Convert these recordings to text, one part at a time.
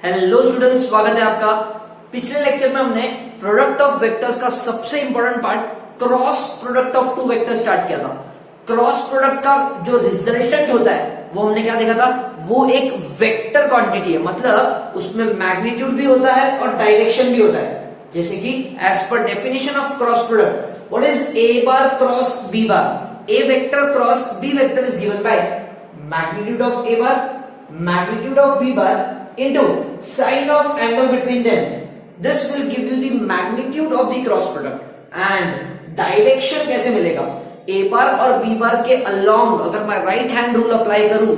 Hello students, स्वागत है आपका। पिछले लेक्चर में हमने प्रोडक्ट ऑफ वेक्टर्स का सबसे important part cross product of two vector start किया था। क्रॉस प्रोडक्ट का जो रिजल्टेंट होता है वो हमने क्या देखा था, वो एक वेक्टर क्वांटिटी है, मतलब उसमें मैग्नीट्यूड भी होता है और डायरेक्शन भी होता है। जैसे कि as per definition of cross product, what is a bar cross b bar? A vector cross b vector is given by magnitude of a bar, magnitude of b bar into sine of angle between them. This will give you the magnitude of the cross product. And direction कैसे मिलेगा? a bar और b bar के along अगर मैं right hand rule apply करूं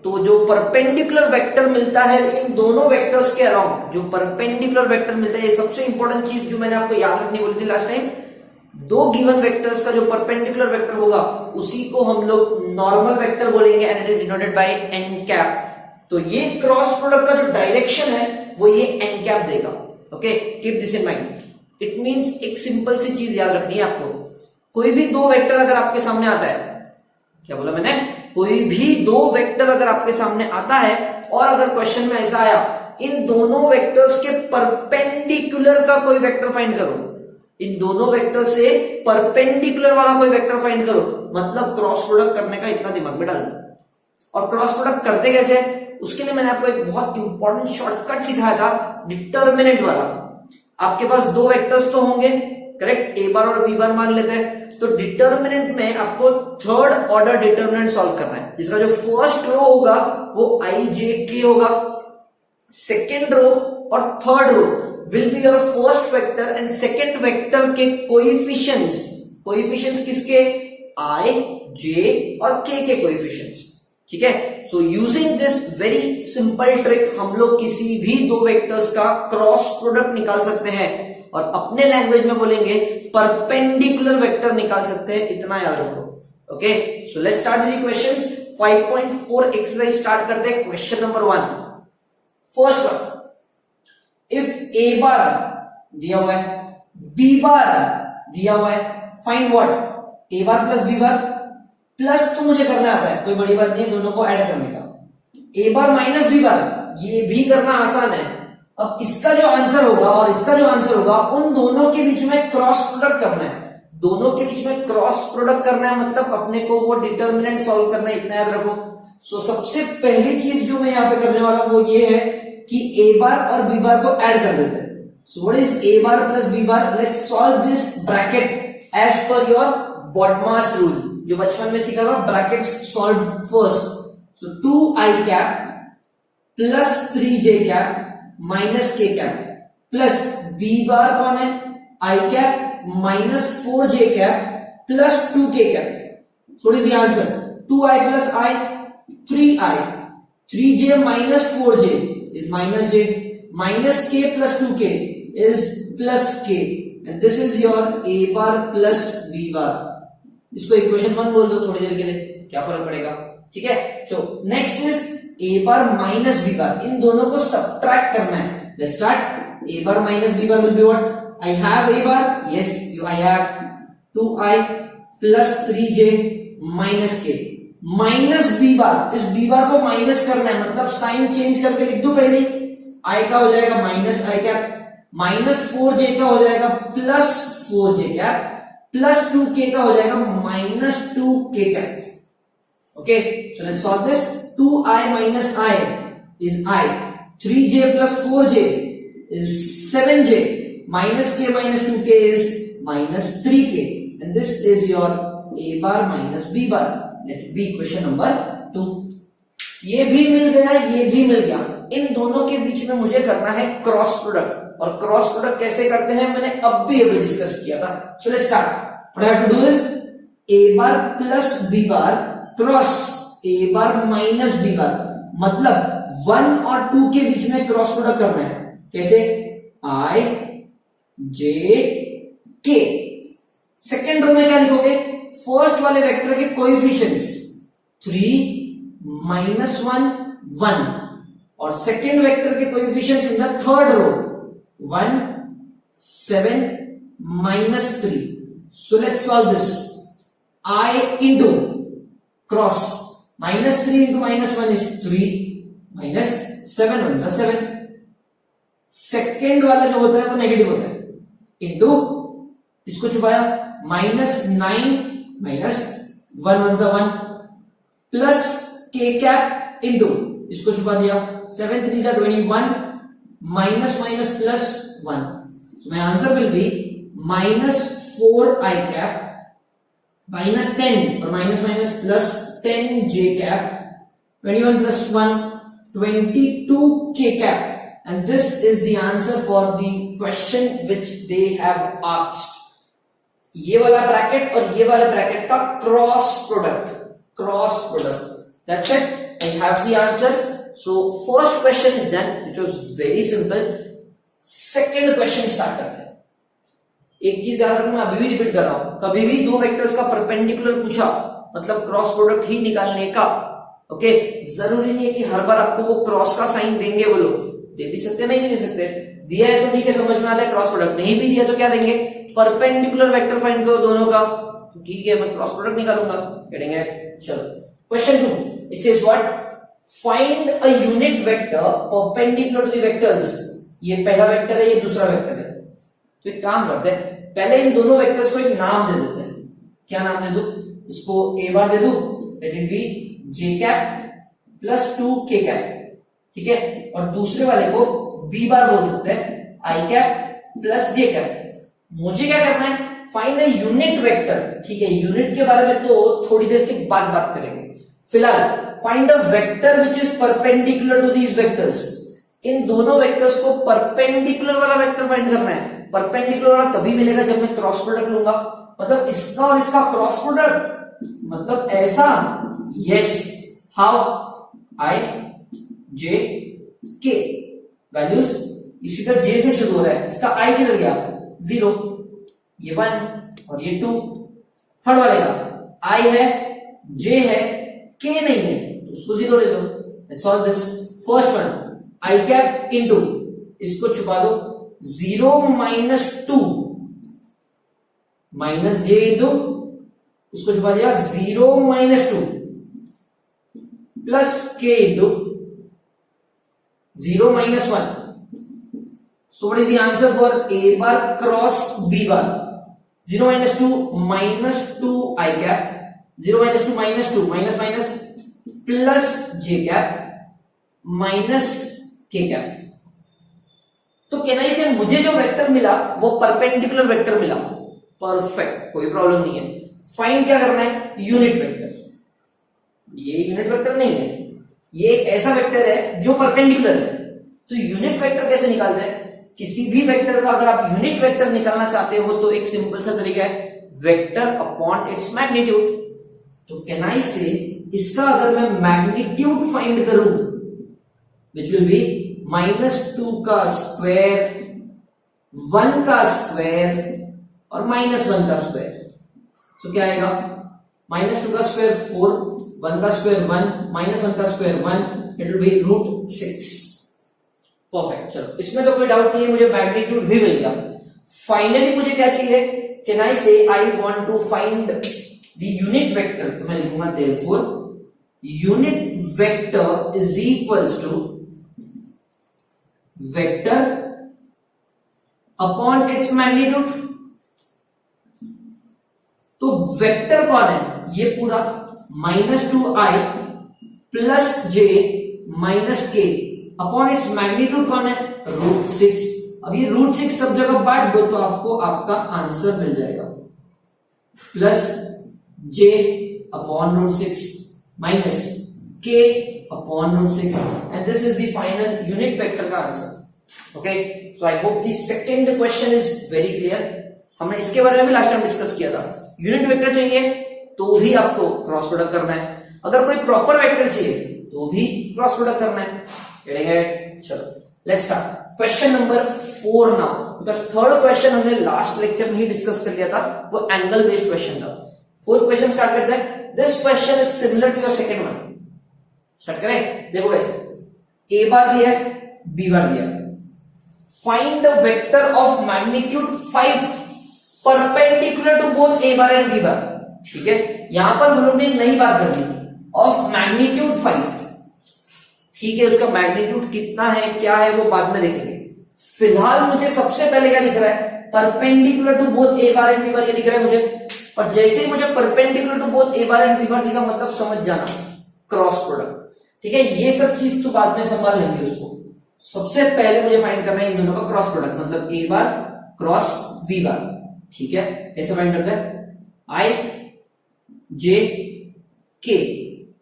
तो जो perpendicular vector मिलता है इन दोनों वेक्टर्स के अराउंड, जो परपेंडिकुलर वेक्टर मिलता है, ये सबसे इंपॉर्टेंट चीज जो मैंने आपको याद रखनी बोली थी लास्ट टाइम। दो गिवन वेक्टर्स का जो परपेंडिकुलर वेक्टर होगा उसी को हम लोग नॉर्मल वेक्टर बोलेंगे and it is denoted by n cap. तो ये क्रॉस प्रोडक्ट का जो डायरेक्शन है वो ये एन कैप देगा। Okay, keep this in mind. It means एक सिंपल सी चीज याद रखनी है आपको। कोई भी दो वेक्टर अगर आपके सामने आता है, क्या बोला मैंने, कोई भी दो वेक्टर अगर आपके सामने आता है और अगर क्वेश्चन में ऐसा आया इन दोनों वेक्टर्स के परपेंडिकुलर का कोई वेक्टर फाइंड करो, इन दोनों वेक्टर से परपेंडिकुलर वाला कोई वेक्टर फाइंड करो, मतलब क्रॉस प्रोडक्ट करने का इतना दिमाग में डाल दो। और क्रॉस प्रोडक्ट करते कैसे, उसके लिए मैंने आपको एक बहुत इंपॉर्टेंट शॉर्टकट सिखाया था, डिटर्मिनेंट वाला। आपके पास दो वेक्टर्स तो होंगे, करेक्ट, ए बार और बी बार मान लेते हैं। तो डिटर्मिनेंट में आपको थर्ड ऑर्डर डिटर्मिनेंट सॉल्व करना है, जिसका जो फर्स्ट रो होगा वो आई जे के होगा, सेकेंड रो और third row will be your first vector and second vector के कोएफिशिएंट्स किसके, I, J और K के कोएफिशिएंट्स। ठीक है, so using this very simple trick हम लोग किसी भी दो वेक्टर्स का क्रॉस प्रोडक्ट निकाल सकते हैं और अपने लैंग्वेज में बोलेंगे परपेंडिकुलर वेक्टर निकाल सकते हैं, इतना याद रखो। Okay, so let's start with questions. 5.4 exercise start करते हैं। Question number 1, first one, if a bar दिया हुआ है, बी बार दिया हुआ है, find what, a bar plus b bar, plus तो मुझे करना आता है, कोई बड़ी बात नहीं है दोनों को ऐड करने का। ए बार माइनस बी बार, ये भी करना आसान है। अब इसका जो आंसर होगा और इसका जो आंसर होगा उन दोनों के बीच में क्रॉस प्रोडक्ट करना है। दोनों के बीच में क्रॉस प्रोडक्ट करना है मतलब अपने को वो डिटर्मिनेंट सॉल्व करना है, इतना याद रखो। सो सबसे पहली चीज जो मैं यहाँ पे करने वाला हूं वो ये है कि ए बार और बी बार को ऐड कर देते हैं। So what is a bar plus b bar? Let's solve this bracket as per your BODMAS rule, जो बचपन में सीखा था, brackets solve first. So 2i cap plus 3j cap minus k cap plus b bar कौन है, i cap minus 4j cap plus 2k cap. So what is the answer? 2i plus i 3i, 3j minus 4j is minus j, minus k plus 2k is plus k, and this is your a bar plus b bar. इसको equation 1 बोल दो थोड़ी देर के लिए, क्या फर्क पड़ेगा। ठीक है, तो next is a bar minus b बार, इन दोनों को सब्ट्रैक्ट करना है। Let's start. a bar minus b bar will be what, I have a bar, yes I have 2i plus 3j minus k minus b bar, इस b बार को minus करना है मतलब sign change करके लिख दो पहले। i का हो जाएगा minus i cap, minus 4j का हो जाएगा plus 4j cap, plus 2k का हो जाएगा minus 2k cap. Okay, so let's solve this. 2i minus i is i, 3j plus 4j is 7j, minus k minus 2k is minus 3k, and this is your a bar minus b bar. Let it be question number 2. ये भी मिल गया, ये भी मिल गया, इन दोनों के बीच में मुझे करना है क्रॉस प्रोडक्ट। और क्रॉस प्रोडक्ट कैसे करते हैं मैंने अब भी अभी डिस्कस किया था। So let's start. What I have to do is a bar plus b bar cross a bar minus b bar, मतलब 1 और 2 के बीच में क्रॉस प्रोडक्ट करना है। कैसे? i j k। Second row में क्या लिखोगे, फर्स्ट वाले वेक्टर के कोएफिशिएंट्स 3 माइनस 1 1, और सेकेंड वेक्टर के coefficients in the third row 1 7 minus 3। So let's solve this. i into cross minus 3 into minus 1 is 3 minus 7 1 7, second वाला जो होता है वो नेगेटिव होता है, इंटू इसको छुपाया -9 माइनस 1 1 सा 1 प्लस k कैप इंटू इसको छुपा दिया 7 3 सा 21 minus minus plus 1. So my answer will be -4i cap minus 10 और minus minus plus 10j cap 21 plus 1 22k cap. And this is the answer for the question which they have asked. ये वाला bracket और ये वाला bracket का cross product. That's it. I have the answer. So first question is done, which was very simple. Second question start करते हैं. एक चीज याद रखना, मैं अभी भी रिपीट कर रहा हूं, कभी भी दो वेक्टर्स का परपेंडिकुलर पूछा मतलब क्रॉस प्रोडक्ट ही निकालने का. ओके, जरूरी नहीं है कि हर बार आपको वो क्रॉस का साइन देंगे वो लोग, दे भी सकते नहीं भी दे सकते. दिया है तो ठीक है, समझ में आता है क्रॉस प्रोडक्ट. नहीं भी दिया तो क्या देंगे, परपेंडिकुलर वेक्टर फाइंड करो दोनों का, ठीक है मैं क्रॉस प्रोडक्ट निकालूंगा. करेंगे. चलो question 2. It says what, find a unit vector perpendicular to the vectors. ये पहला वेक्टर है, ये दूसरा वेक्टर है. तो एक काम करते हैं, पहले इन दोनों वेक्टर्स को एक नाम दे देते हैं. क्या नाम दे दूं, इसको a बार दे दूं, let it be j cap plus 2k cap, ठीक है. और दूसरे वाले को b बार बोल सकते हैं, i cap plus j cap. मुझे क्या करना है, फाइंड अ यूनिट वेक्टर. ठीक है, यूनिट के बारे में तो थोड़ी देर के बाद बात करेंगे. फिलहाल find a vector which is perpendicular to these vectors. इन दोनों वेक्टर्स को परपेंडिकुलर वाला वेक्टर फाइंड करना है. परपेंडिकुलर वाला तभी मिलेगा जब मैं क्रॉस प्रोडक्ट लूंगा, मतलब इसका और इसका क्रॉस प्रोडक्ट, मतलब ऐसा. Yes, how, i j k values इसी तरह j से शुरू हो रहा है, इसका i किधर गया, 0, ये 1 और ये 2. थर्ड वाले का i है, j है, k नहीं है तो उसको 0 ले लो. Let's solve this. First one i cap into इसको छुपा दो 0 माइनस 2 माइनस j इंटू इसको छुपा दिया 0 minus 2 plus k into 0 minus 1. So what is the answer for a bar cross b bar? 0 minus 2 minus 2 I cap, 0 minus 2 minus 2 minus minus plus j cap minus k cap. तो केनाई से मुझे जो vector मिला वो perpendicular vector मिला. Perfect, कोई problem नहीं है. फाइंड क्या करना है, यूनिट वेक्टर. ये यूनिट वेक्टर नहीं है, ये एक ऐसा वेक्टर है जो परपेंडिकुलर है. तो यूनिट वेक्टर कैसे निकालते हैं, किसी भी वेक्टर का अगर आप यूनिट वेक्टर निकालना चाहते हो तो एक सिंपल सा तरीका है, वेक्टर अपॉन इट्स मैग्नीट्यूड. तो केनाई से इसका अगर मैं मैग्नीट्यूड फाइंड करूं विच विल बी -2 का स्क्वायर, 1 का स्क्वायर और -1 का स्क्वायर. सो क्या आएगा, -2 का स्क्वायर 4, 1 का स्क्वायर 1, -1 का square 1, it will be √6. Perfect. चलो इसमें तो कोई डाउट नहीं है, मुझे मैग्नीट्यूड भी मिल गया. फाइनली मुझे क्या चाहिए, can I say I want to find the unit vector. तो मैं लिखूंगा therefore unit vector is equals to vector upon its magnitude. तो वेक्टर कौन है, ये पूरा -2i plus j minus k upon its magnitude कौन है, √6. अब ये √6 सब जगह बांट दो तो आपको आपका आंसर मिल जाएगा, plus j upon √6 minus k upon √6 and this is the final unit vector का answer. Okay, so I hope the second question is very clear. हमने इसके बारे में लास्ट टाइम डिस्कस किया था. यूनिट वेक्टर चाहिए तो भी आपको क्रॉस प्रोडक्ट करना है, अगर कोई प्रॉपर वेक्टर चाहिए तो भी क्रॉस प्रोडक्ट करना है. चलो let's start. Question number 4 now, because third question हमने लास्ट लेक्चर में ही डिस्कस कर लिया था, वो एंगल बेस्ड क्वेश्चन था. फोर्थ क्वेश्चन स्टार्ट करते हैं. This question is similar to your second one. Start करें. देखो ऐसे, a बार दिया है, b बार दिया है. Find the vector of magnitude 5 perpendicular to both a bar and b bar. ठीक है, यहां पर हम लोग ने नई बात कर दी, ऑफ मैग्नीट्यूड 5. ठीक है, उसका मैग्नीट्यूड कितना है क्या है वो बाद में देखेंगे. फिलहाल मुझे सबसे पहले क्या दिख रहा है, perpendicular to both a bar and b bar, ये दिख रहा है मुझे। और जैसे ही मुझे perpendicular to both a bar and b bar दिखा, मतलब समझ जाना क्रॉस प्रोडक्ट। ठीक है, ये सब चीज तो बाद में संभाल लेंगे उसको, सबसे पहले मुझे फाइंड करना है इन दोनों का क्रॉस प्रोडक्ट, मतलब ए बार क्रॉस बी बार। ठीक है, कैसे फाइंड करते हैं, आई जे के,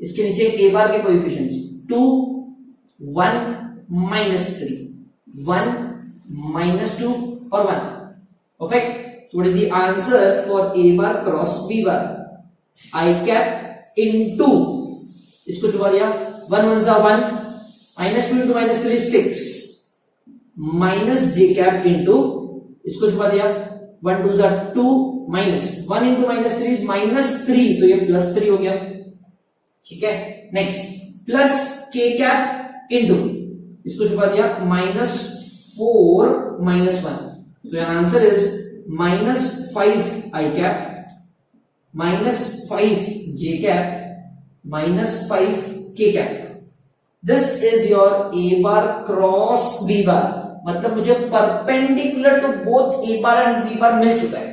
इसके नीचे ए बार के कोएफिशिएंट्स 2 1 -3, 1 -2 और 1। Perfect. So what is the answer for A bar cross B bar? I cap into, इसको छुपा दिया, 1 1 जा 1, -2 into -3 6, minus j cap into, इसको छुपा दिया, 1 2 जा 2, माइनस 1 into -3 is -3, तो ये +3 हो गया। ठीक है, next plus k cap into, इसको छुपा दिया, -4 -1, so your answer is -5 I cap, -5 j cap, -5 k cap. This is your A bar cross B bar, मतलब मुझे perpendicular to both A bar and B bar मिल चुका है,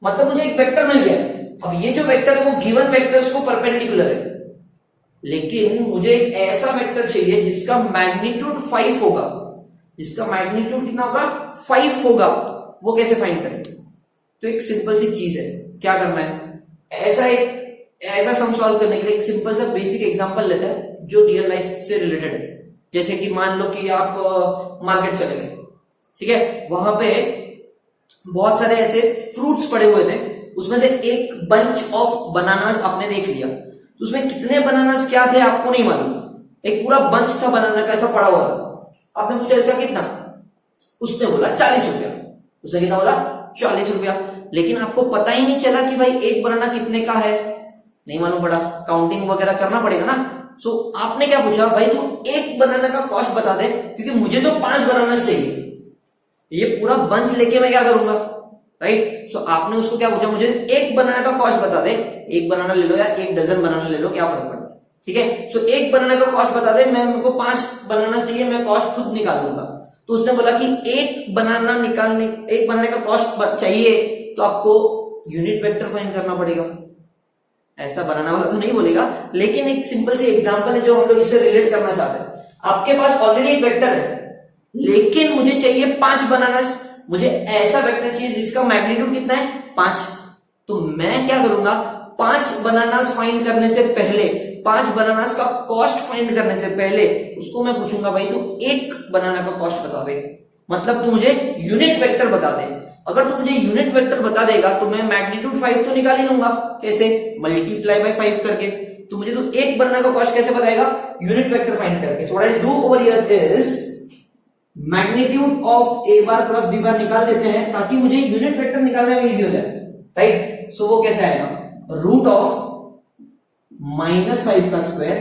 मतलब मुझे एक वेक्टर मिल गया है। अब ये जो वेक्टर है वो गिवन वेक्टर्स को परपेंडिकुलर है, लेकिन मुझे एक ऐसा वेक्टर चाहिए जिसका मैग्नीट्यूड 5 होगा, जिसका मैग्नीट्यूड कितना होगा, 5 होगा। वो कैसे फाइंड करें, तो एक सिंपल सी चीज है, क्या करना है, ऐसा सम सॉल्व करने के लिए एक सिंपल सा बेसिक एग्जांपल लेते हैं जो रियल लाइफ से रिलेटेड है। जैसे कि मान लो कि आप मार्केट चले गए, ठीक है, वहां पे बहुत सारे ऐसे फ्रूट्स पड़े हुए थे, उसमें से एक बंच ऑफ बनानास आपने देख लिया, तो उसमें कितने बनानास क्या थे आपको नहीं मालूम, एक पूरा बंच था बनाना का ऐसा पड़ा हुआ था। आपने पूछा इसका कितना, उसने बोला 40 रुपया, उसने कितना बोला 40 रुपया, लेकिन आपको पता ही नहीं चला कि भाई एक बनाना कितने का है, नहीं मालूम पड़ा, काउंटिंग वगैरह करना पड़ेगा ना। सो आपने क्या पूछा, भाई तू एक बनाना का कॉस्ट बता दे, क्योंकि मुझे तो 5 बनाना चाहिए, ये पूरा बंच लेके मैं क्या करूंगा, राइट। सो आपने उसको क्या पूछा, मुझे एक बनाना का कॉस्ट बता दे, एक बनाना ले लो या एक डजन बनाना ले लो, क्या फर्क पड़ता है, ठीक है। सो एक बनाना का कॉस्ट बता दे, मैं मेरे को 5 बनाना चाहिए, मैं कॉस्ट खुद निकाल दूंगा। तो उसने बोला कि एक बनाने का कॉस्ट चाहिए, तो आपको यूनिट वेक्टर फाइंड करना पड़ेगा। ऐसा बनाना वाला तो नहीं बोलेगा, लेकिन एक सिंपल सी एग्जांपल है जो हम लोग इससे रिलेट करना चाहते हैं। आपके पास ऑलरेडी एक वेक्टर है, लेकिन मुझे चाहिए 5 बनानास, मुझे ऐसा वेक्टर चाहिए जिसका मैग्नीट्यूड कितना है, 5। तो मैं क्या करूंगा, 5 बनानास फाइंड करने से पहले, 5 बनानास का कॉस्ट फाइंड करने से पहले उसको मैं पूछूंगा, भाई तू एक बनाना का कॉस्ट बता दे, मतलब तू मुझे यूनिट वेक्टर बता दे। अगर तू मुझे यूनिट वेक्टर बता देगा तो मैं मैग्नीट्यूड 5 तो निकाल ही लूंगा, कैसे, मल्टीप्लाई बाय 5 करके। तो मुझे तो एक बनाना का कॉस्ट कैसे बताएगा, यूनिट वेक्टर फाइंड करके। So what I will do over here is magnitude of a bar cross b bar निकाल लेते हैं, ताकि मुझे यूनिट वेक्टर निकालने में इजी हो जाए, राइट। सो वो कैसे आएगा, रूट ऑफ -5 का स्क्वायर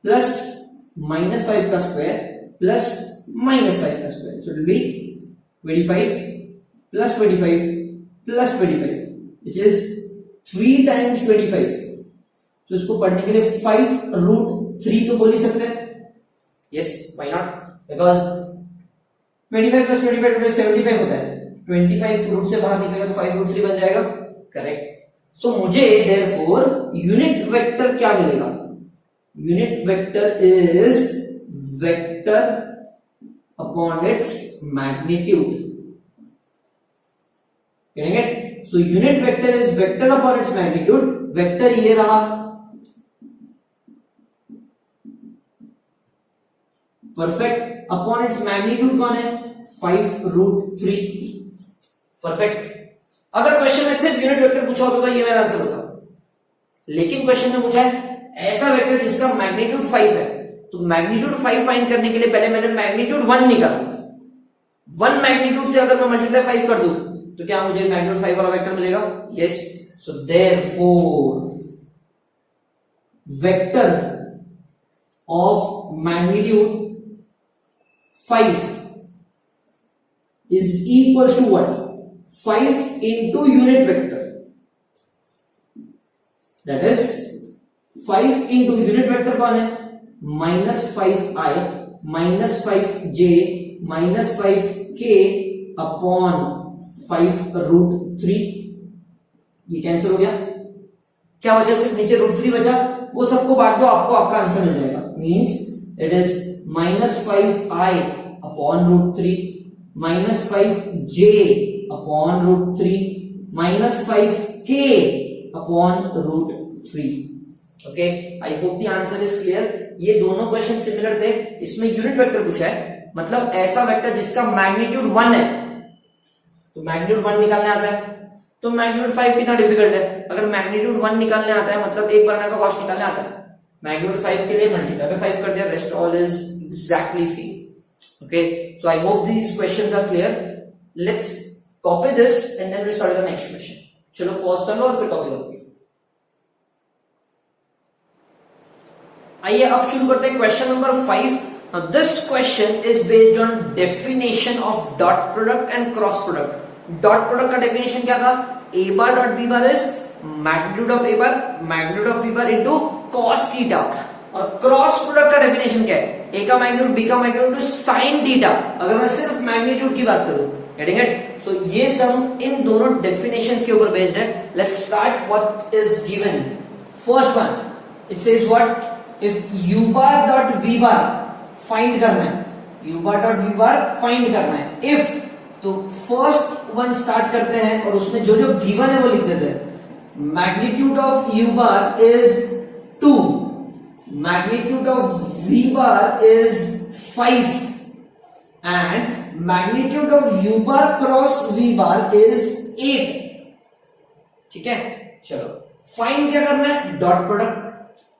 प्लस -5 का स्क्वायर प्लस -5 का square, so it will be 25 plus 25 plus 25, which is 3 times 25। तो इसको पढ़ने के लिए 5√3 तो बोल ही सकते हैं, yes, why not, because 25 plus 25 75 होता है, 25 रूट से बाहर निकलेगा तो 5√3 बन जाएगा, करेक्ट। सो मुझे therefore यूनिट वेक्टर क्या मिलेगा, unit vector is vector upon its magnitude, getting it? So unit vector is vector upon its magnitude, vector ये रहा, परफेक्ट, अपॉन इट्स मैग्नीट्यूड कौन है, 5√3, परफेक्ट। अगर क्वेश्चन में सिर्फ यूनिट वेक्टर पूछा होता तो ये मेरा आंसर होता, लेकिन क्वेश्चन में पूछा है ऐसा वेक्टर जिसका मैग्नीट्यूड 5 है, तो मैग्नीट्यूड 5 फाइंड करने के लिए पहले मैंने मैग्नीट्यूड 1 निकाला, 1 मैग्नीट्यूड से अगर मैं मल्टीप्लाई 5 कर दूं तो क्या मुझे मैग्नीट्यूड 5 वाला वेक्टर मिलेगा, yes. So therefore vector of magnitude 5 is equal to what, 5 into unit vector, that is 5 into unit vector कौन है, -5i -5j -5k अपॉन 5√3। ये कैंसिल हो गया, क्या बचा, सिर्फ नीचे √3 बचा, वो सबको बांट दो, आपको आपका आंसर मिल जाएगा। Means it is -5i upon √3 -5j upon √3 -5k upon √3। Okay, I hope the answer is clear. ये दोनों क्वेश्चन सिमिलर थे, इसमें यूनिट वेक्टर पूछा है, मतलब ऐसा वेक्टर जिसका मैग्नीट्यूड 1 है, तो मैग्नीट्यूड 1 निकालने आता है, तो मैग्नीट्यूड 5 कितना डिफिकल्ट है। अगर मैग्नीट्यूड 1 निकालने आता है मतलब एक बार का कॉस्ट निकालने आता है, मैग्नीट्यूड 5 के लिए मल्टीप्लाई पे 5 कर दिया, rest all is exactly same. Okay, so I hope these questions are clear. Let's copy this and then we start the next question. चलो पॉज कर लो और फिर कॉपी करो। आइए अब शुरू करते हैं question number 5। Now this question is based on definition of dot product and cross product. Dot product का definition क्या था, a bar dot b bar is magnitude of a bar into cos theta, और cross product का definition क्या है, a का magnitude b का magnitude to sin theta, अगर मैं सिर्फ मैग्नीट्यूड की बात करूं। Getting it? सो ये सम इन दोनों डेफिनेशन के ऊपर बेस्ड है। Let's start what is given. First one, it says what, if u bar dot v bar find करना है, u bar dot v bar find करना है। इफ, तो फर्स्ट वन स्टार्ट करते हैं और उसमें जो जो गिवन है वो लिख देते हैं। Magnitude of u bar is 2, magnitude of v bar is 5 and magnitude of u bar cross v bar is 8। ठीक है, चलो फाइंड क्या करना है, डॉट प्रोडक्ट।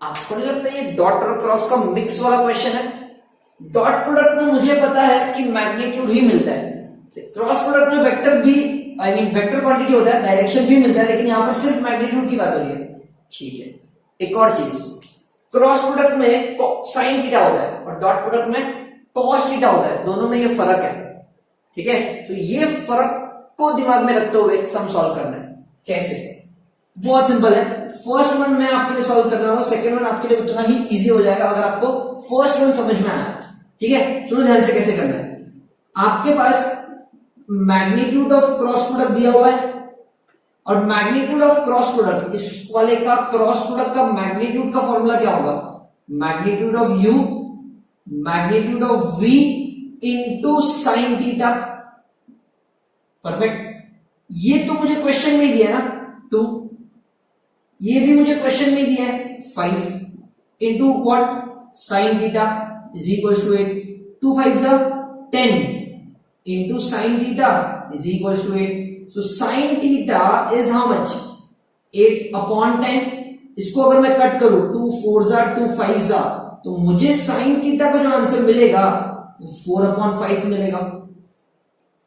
आपको नहीं लगता ये डॉट और क्रॉस का मिक्स वाला क्वेश्चन है? डॉट प्रोडक्ट में मुझे पता है कि मैग्नीट्यूड ही मिलता है, क्रॉस प्रोडक्ट में वेक्टर भी, आई मीन वेक्टर क्वांटिटी होता है, डायरेक्शन भी मिलता है, लेकिन यहां पर सिर्फ मैग्नीट्यूड की बात हो रही है। ठीक है, एक और चीज, क्रॉस प्रोडक्ट में साइन थीटा होता है और डॉट प्रोडक्ट में कॉस थीटा होता है, दोनों में ये फर्क है। ठीक है, तो ये फर्क को दिमाग में रखते हुए सम सॉल्व करना है। कैसे? बहुत सिंपल है। फर्स्ट वन मैं आपके लिए सॉल्व कर रहा हूं, सेकंड वन आपके लिए उतना ही इजी हो जाएगा अगर आपको फर्स्ट वन समझ में आया। ठीक है, सुनो ध्यान से कैसे करना है। आपके पास मैग्नीट्यूड ऑफ क्रॉस प्रोडक्ट दिया हुआ है और मैग्नीट्यूड ऑफ क्रॉस प्रोडक्ट, इस वाले का क्रॉस प्रोडक्ट का मैग्नीट्यूड का फॉर्मूला क्या होगा, magnitude of u magnitude of v into sine theta. Perfect, ये तो मुझे क्वेश्चन में दिया है ना 2, ये भी मुझे क्वेश्चन में दिया है 5 into what, sine theta is equals to 8, 2 5 10 into sine theta is equals to 8। So sine theta is how much, 8 upon 10। इसको अगर मैं कट करूं 2 4 2 5 तो मुझे साइन थीटा का जो आंसर मिलेगा वो 4 अपॉन 5 मिलेगा।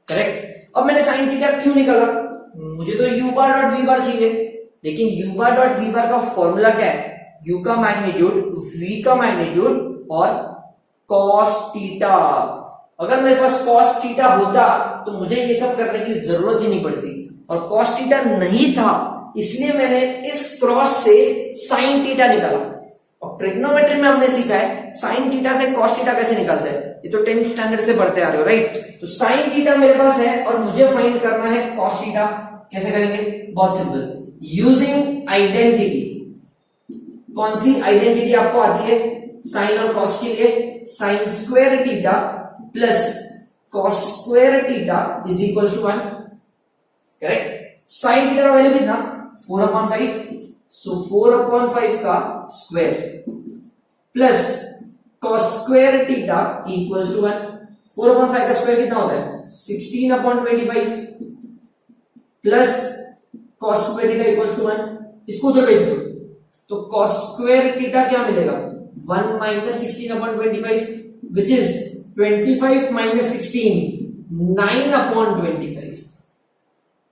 करेक्ट। अब मैंने साइन थीटा क्यों निकाला, मुझे तो u बार डॉट v बार चाहिए, लेकिन u बार डॉट v बार का फॉर्मूला क्या है, u का मैग्नीट्यूड, v का मैग्नीट्यूड और cos थीटा। अगर मेरे पास cos थीटा होता तो मुझे ये सब करने की जरूरत ही नहीं पड़ती, और cos थीटा नहीं था इसलिए मैंने इस क्रॉस से sin थीटा निकाला। और ट्रिग्नोमेट्री में हमने सीखा है sin थीटा से cos थीटा कैसे निकालते हैं, ये तो 10th स्टैंडर्ड से पढ़ते आ रहे हो, राइट। तो sin थीटा मेरे पास है और मुझे फाइंड करना है cos थीटा। कैसे करेंगे, बहुत सिंपल, यूजिंग आइडेंटिटी। कौन सी आइडेंटिटी आपको आती है साइन और cos के लिए, sine square theta plus cos square theta is equal to 1। Correct. Sine theta का वैल्यू कितना, 4/5, सो 4/5 का square plus cos square theta equals to 1। 4/5 का स्क्वायर कितना होता है, 16/25 plus cos square theta equals to 1। इसको उधर भेज दो तो cos स्क्वायर थीटा क्या मिलेगा, 1 minus 16/25 which is 25 minus 16, 9/25।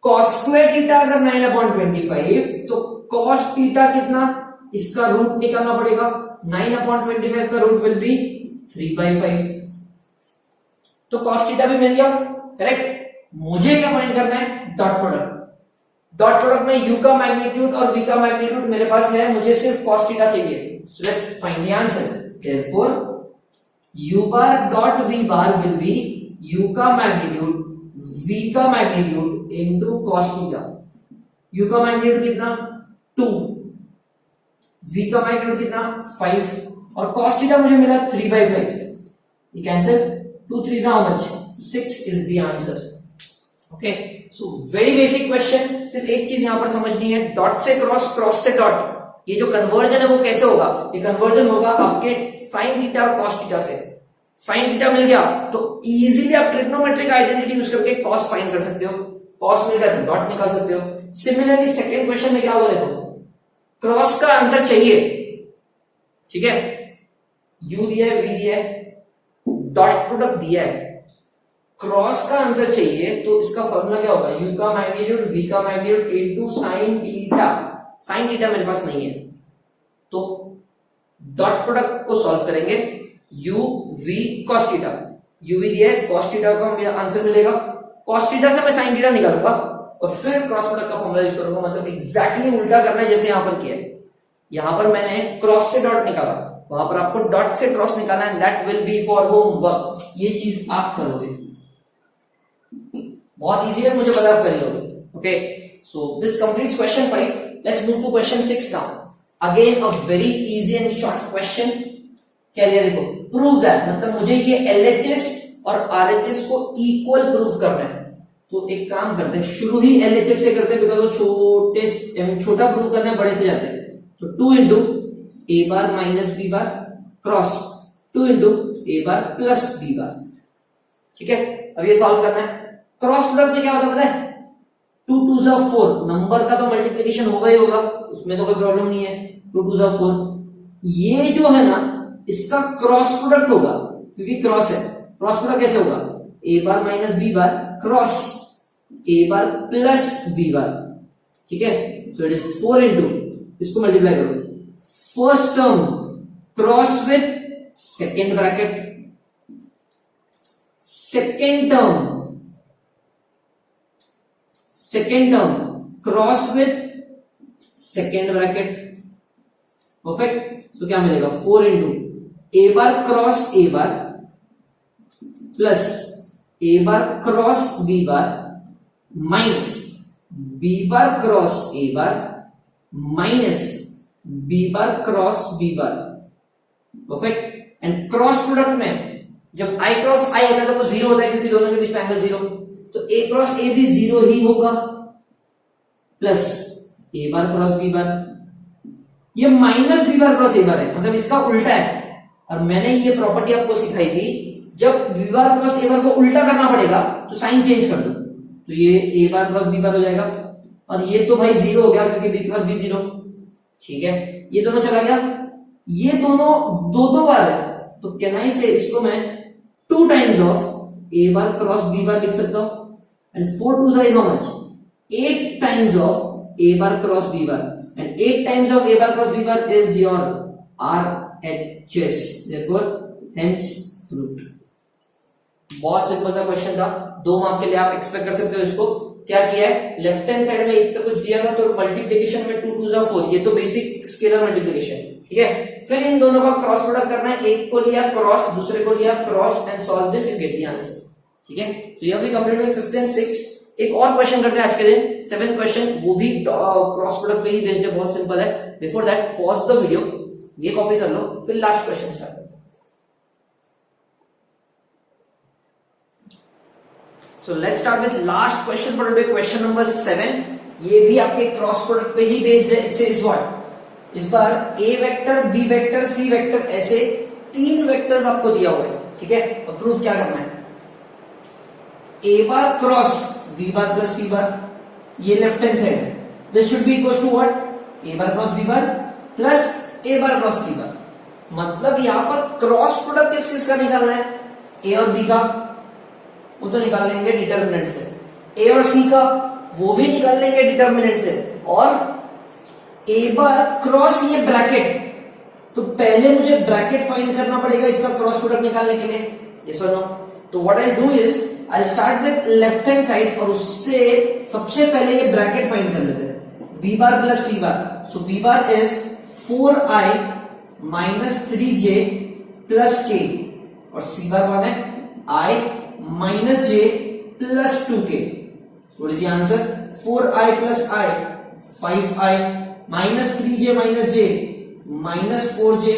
cos square theta अगर 9/25 तो cos थीटा कितना, इसका रूट निकालना पड़ेगा, 9/25 का रूट विल बी 3/5। तो cos थीटा भी मिल गया। करेक्ट। मुझे क्या फाइंड करना है, डॉट प्रोडक्ट। डॉट प्रोडक्ट में u का मैग्नीट्यूड और v का मैग्नीट्यूड मेरे पास है, मुझे सिर्फ cos थीटा चाहिए। So let's find the answer. Therefore u bar dot v bar will be u का मैग्नीट्यूड v का magnitude into cos theta. u का मैग्नीट्यूड कितना 2, v का मैग्नीट्यूड कितना 5 और cos थीटा मुझे मिला 3/5। ये cancel, 2 3 how much 6 is the answer. Okay, so very basic question. सिर्फ एक चीज यहां पर समझनी है, डॉट से क्रॉस, क्रॉस से डॉट, ये जो कन्वर्जन है वो कैसे होगा? ये कन्वर्जन होगा आपके साइन थीटा और कॉस थीटा से। साइन थीटा मिल गया तो इजीली आप ट्रिग्नोमेट्रिक आइडेंटिटी यूज करके कॉस फाइंड कर सकते हो। कॉस मिल गया तो डॉट निकाल सकते हो। सिमिलरली सेकंड क्वेश्चन में क्या होगा देखो, क्रॉस का आंसर चाहिए, ठीक है, u दिया है, v दिया है, डॉट प्रोडक्ट दिया है, क्रॉस का आंसर चाहिए तो इसका फॉर्मूला क्या होगा? u का मैग्नीट्यूड v का magnitude into sine theta. Sine theta मेरे पास नहीं है तो डॉट प्रोडक्ट को सॉल्व करेंगे, u v cos theta, u v दिया है, cos थीटा का मेरा आंसर मिलेगा, cos थीटा से मैं साइन थीटा निकालूंगा और फिर क्रॉस प्रोडक्ट का फॉर्मूला यूज करूंगा। मतलब एग्जैक्टली उल्टा करना है जैसे यहां पर किया है। यहां पर मैंने क्रॉस से डॉट निकाला, वहां पर आपको डॉट से क्रॉस निकालना है, that will be for homework. ये चीज आप करोगे, बहुत इजी है, मुझे पता आप कर लोगे। Okay, so this completes question 5। Let's move to question 6 now. Again a very easy and short question. क्या दिया देखो, प्रूव दैट, मतलब मुझे ये LHS और RHS को इक्वल प्रूव करना है। तो एक काम करते हैं, शुरू ही LHS से करते हैं बिकॉज वो छोटा प्रूव करना है, बड़े से जाते हैं। तो 2 into a bar minus b bar cross 2 into a bar plus b bar, ठीक है। अब ये सॉल्व करना है। क्रॉस प्रोडक्ट में क्या होता है पता है, 2 2 जा 4, नंबर का तो मल्टीप्लिकेशन होगा ही होगा, उसमें तो कोई प्रॉब्लम नहीं है। 2 2 जा 4, ये जो है ना इसका क्रॉस प्रोडक्ट होगा क्योंकि क्रॉस है। क्रॉस प्रोडक्ट कैसे होगा, a bar minus b bar cross a bar plus b bar, ठीक है। सो इट इज 4 इंटू, इसको मल्टीप्लाई करो, first term cross with second bracket, second term cross with second bracket, perfect. So क्या मिलेगा, 4 into a bar cross a bar plus a bar cross b bar minus b bar cross a bar minus b bar cross b bar, perfect. And cross product में जब i cross i होता है तो वो 0 होता है क्योंकि दोनों के बीच में एंगल 0, तो a क्रॉस a भी 0 ही होगा, plus a bar cross b बार, ये minus b bar cross a बार है, मतलब इसका उल्टा है। और मैंने ये प्रॉपर्टी आपको सिखाई थी, जब b बार क्रॉस a बार को उल्टा करना पड़ेगा तो साइन चेंज कर दो, तो ये a बार क्रॉस b बार हो जाएगा। और ये तो भाई 0 हो गया क्योंकि b क्रॉस b 0, ठीक है। ये दोनों चला गया, ये दोनों दो बार है, तो कैन आई से इसको मैं 2 times of a bar cross b बार लिख सकता हूं, and 4 2 is how much, 8 times of a bar cross b bar, and 8 times of a bar cross b bar is your RHS, therefore hence proved। बहुत simple सा question था, 2 mark के लिए आप expect कर सकते हो इसको। क्या किया है, लेफ्ट हैंड साइड में एक तो कुछ दिया था, तो मल्टीप्लिकेशन में 2 2 जा 4, ये तो बेसिक स्केलर मल्टीप्लिकेशन, ठीक है। फिर इन दोनों का क्रॉस प्रोडक्ट करना है, एक को लिया क्रॉस, दूसरे को लिया cross, and solve this, you get the answer, ठीक है। सो ये भी कंप्लीट हुए 5th एंड 6th। एक और क्वेश्चन करते हैं आज के दिन, 7th क्वेश्चन, वो भी क्रॉस प्रोडक्ट पे ही बेस्ड है, बहुत सिंपल है। Before that pause the video, ये कॉपी कर लो, फिर लास्ट क्वेश्चन स्टार्ट करते हैं। So let's start with last question for today, question number 7। ये भी आपके क्रॉस प्रोडक्ट पे ही बेस्ड है। It says what? इस बार a vector, b vector, c vector, ऐसे 3 वेक्टर्स आपको दिया हुआ है, ठीक है। और प्रूफ क्या करना है, a bar cross b bar plus c bar, ये लेफ्ट हैंड साइड है, this should be equal to what, a bar cross b bar plus a bar cross c bar. मतलब यहां पर क्रॉस प्रोडक्ट किस किस का निकालना है, a और b का, वो तो निकाल लेंगे डिटर्मिनेंट से, a और c का वो भी निकाल लेंगे डिटर्मिनेंट से, और a बार क्रॉस ये ब्रैकेट, तो पहले मुझे ब्रैकेट फाइंड करना पड़ेगा इसका क्रॉस प्रोडक्ट निकालने के लिए, यस और नो। तो what I do is I start with left hand side, और उससे सबसे पहले ये ब्रैकेट फाइंड कर लेते हैं, b bar plus c bar. So b bar is 4i minus 3j plus k, और सी बार कौन है? I minus j plus 2k. What is the answer? 4i plus I, 5i minus 3j minus j minus 4j,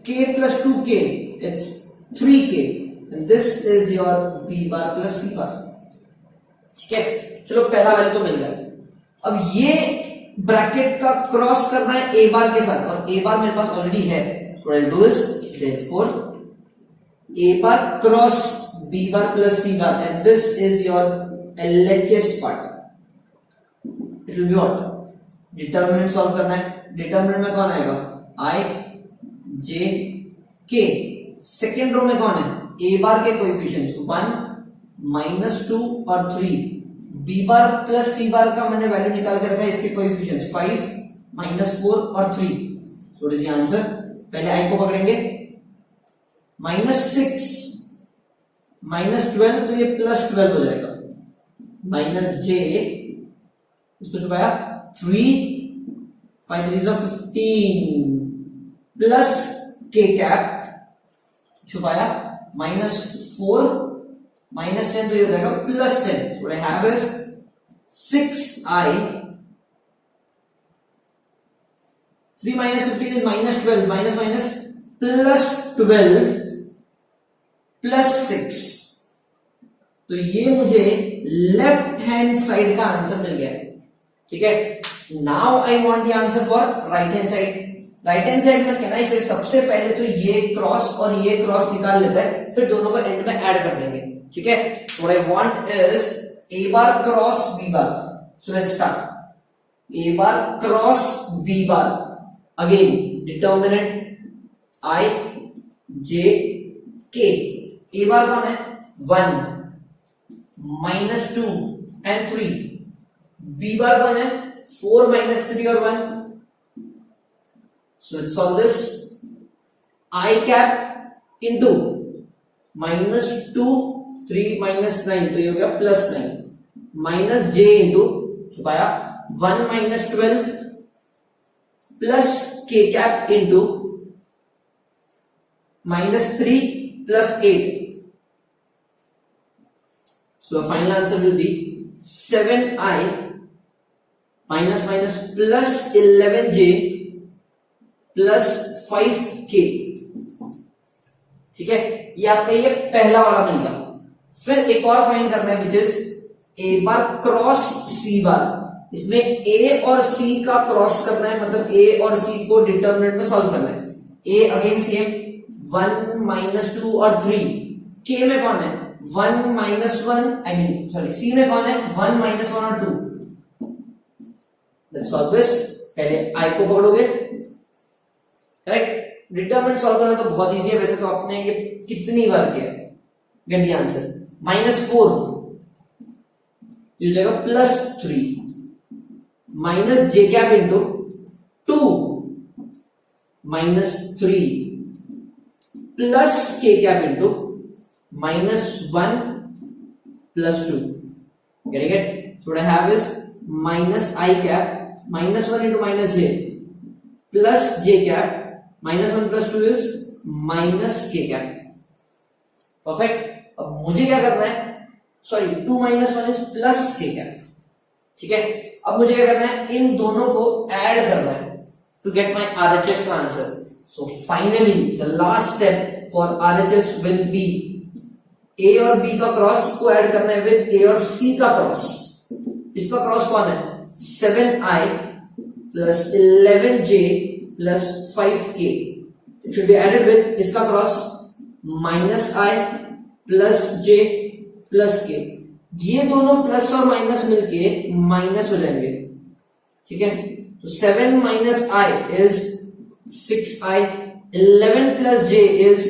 k plus 2k, it's 3k, and this is your b bar plus c bar. ठीक है, चलो पहला value तो मिल गया। अब ये bracket का cross करना है ए बार के साथ, और ए बार मेरे पास ऑलरेडी है। What I'll do is therefore a bar cross b bar plus c bar, and this is your LHS part. It will be what? Determinant solve करना है। डिटर्मिनेंट में कौन आएगा? I J K। Second row में कौन है? ए बार के coefficients 1 -2 और 3। बी बार प्लस सी बार का मैंने वैल्यू निकाल कर रखा है, इसके कोएफिशिएंट्स 5 -4 और 3। सो व्हाट इज द आंसर? पहले आई को पकड़ेंगे, -6 -12 तो ये +12 हो जाएगा, माइनस जे, इसको छुपाया 3 5 3 15 प्लस के कैप छुपाया -4 -10 तो ये हो जाएगा +10। What I have is 6i 3 minus 15 is -12 minus minus +12 plus 6। तो ये मुझे लेफ्ट हैंड साइड का आंसर मिल गया। ठीक है, now I want the answer for right hand side. Right hand side में कहना है सबसे पहले तो ये क्रॉस और ये क्रॉस निकाल लेता है, फिर दोनों को एंड में ऐड कर देंगे। ठीक है, what I want is a bar cross b bar. So let's start. A bar cross b bar, again determinant i j k. A बार कौन है? 1 -2 and 3। बी बार कौन है? 4 -3 और 1। So let's solve this. I cap into -2 3 -9 तो ये हो गया +9 minus j into छुपाया 1 -12 plus k cap into -3 plus 8. So the final answer will be 7i minus minus plus 11j plus 5k। ठीक है, ये आपका ये पहला वाला मिल गया। फिर एक और फाइंड करना है, which is a bar cross सी बार। इसमें ए और सी का क्रॉस करना है, मतलब ए और सी को डिटर्मिनेंट में सॉल्व करना है। ए अगेन सेम 1 -2 और 3। के में कौन है? 1 -1 आई मीन सॉरी सी में कौन है? 1 -1 और 2। Let's solve this. पहले आई को पकड़ोगे, करेक्ट। डिटरमिनेंट सॉल्व करना तो बहुत इजी है, वैसे तो आपने ये कितनी बार किया। Get the answer. -4 ये हो जाएगा +3 माइनस जे कैप इंटू 2 -3 प्लस के cap into -1 + 2। Getting it? So what I have is minus I cap -1 into -j plus j cap -1 + 2 is -k cap। Perfect. अब मुझे क्या करना है? Sorry 2 - 1 is plus k cap। ठीक है, अब मुझे क्या करना है? इन दोनों को ऐड करना है टू गेट माई RHS का आंसर। So finally the last step for RHS will be a और बी का क्रॉस को ऐड करना है विद ए और सी का क्रॉस। इसका क्रॉस कौन है? 7i plus 11j plus 5k। It should be added with इसका cross -i plus j plus k। ये दोनों प्लस और माइनस मिलके माइनस हो जाएंगे। ठीक है, तो 7 - i is 6i, 11 plus j is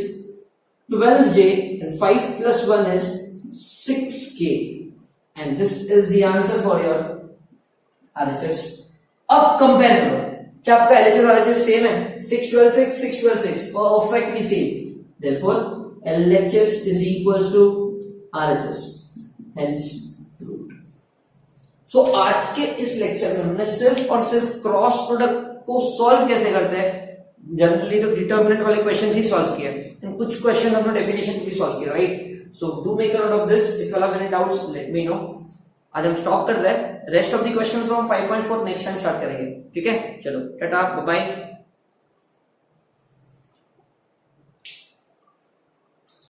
12j and 5 plus 1 is 6k, and this is the answer for your RHS। अब कंपेयर करो, क्या आपका LHS RHS सेम है? 6 12 6 6 12 6 perfectly same. therefore LHS is equals to RHS, hence proved। सो आज के इस lecture में हमने सिर्फ और सिर्फ क्रॉस प्रोडक्ट को सॉल्व कैसे करते हैं जनरली तो डिटर्मिनेंट वाले क्वेश्चन ही सॉल्व किए, कुछ क्वेश्चन हमने डेफिनेशन भी सॉल्व किया, right. So do make a note of this, if you have any doubts let me know. आज हम स्टॉप कर दे, रेस्ट ऑफ द क्वेश्चंस हम 5.4 नेक्स्ट टाइम स्टार्ट करेंगे, ठीक है। चलो टाटा बाय बाय।